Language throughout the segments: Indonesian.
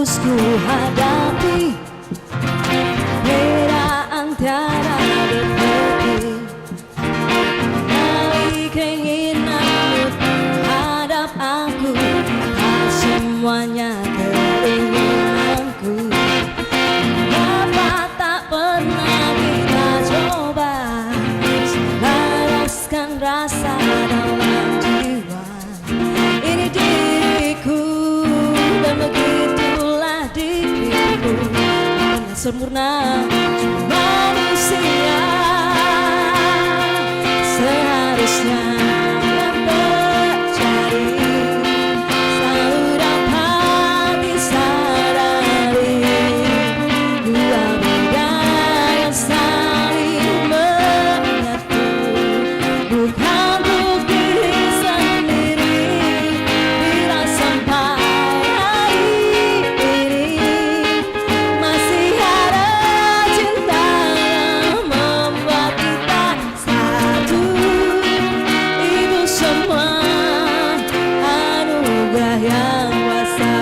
Ku hadapi perbedaan tiada berhenti, dari keinginanmu terhadap aku, tak semuanya keinginanku. Kenapa tak pernah kita coba selaraskan rasa dalam jiwa ini diriku, dan begitulah diriku, karena sempurna manusia seharusnya yang terjadi selalu dapat disadari, dua beda yang saling menyatu, bukan untuk diri sendiri. Bila sampai hari ini masih ada cinta yang membuat kita satu, itu semua anugerah yang kuasa.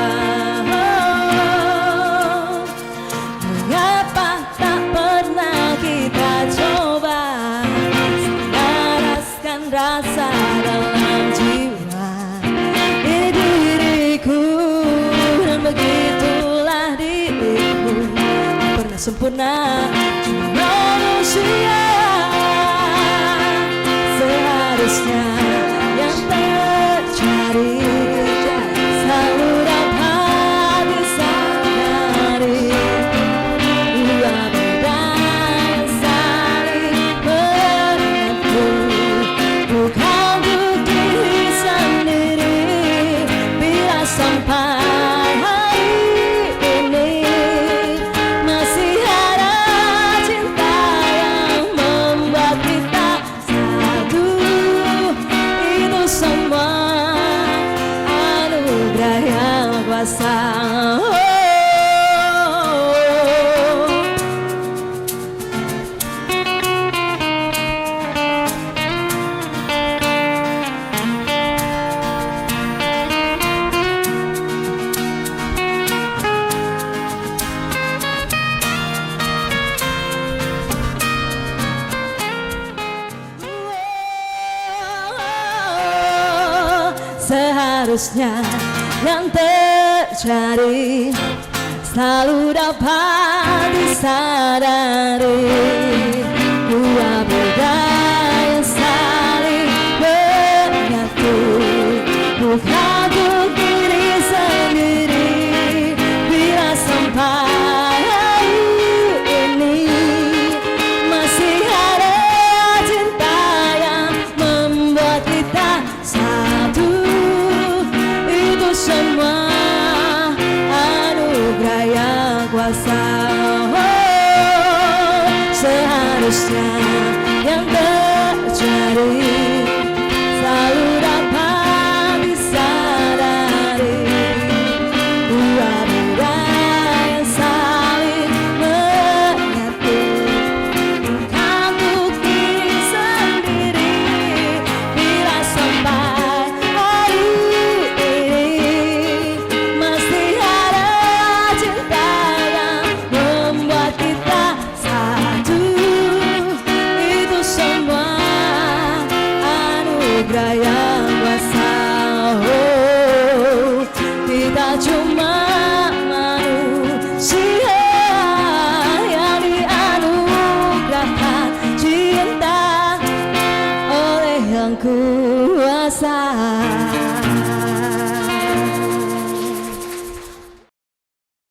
Mengapa tak pernah kita coba selaraskan rasa dalam jiwa ini diriku, dan begitulah diriku, tak pernah sempurna, cuma manusia seharusnya yang terjadi selalu dapat disadari, dua beda yang saling menyatu, bukan untuk diri sendiri. Bila sampai hari ini masih ada cinta yang membuat kita satu, itu semua anugerah yang kuasa. Seharusnya yang terjadi selalu dapat disadari, dua beda yang saling menyatu, bukan untuk diri sendiri. Bila sampai hari ini masih ada cinta yang membuat kita satu, itu semua anugerah yang kuasa. Seharusnya yang terjadi selalu dapat disadari, dua beda yang saling menyatu, bukan untuk diri sendiri. Bila sampai hari ini masih ada cinta yang membuat kita satu, itu semua anugerah yang kuasa. Oh, kita cuma manusia yang dianugerahkan kuasa.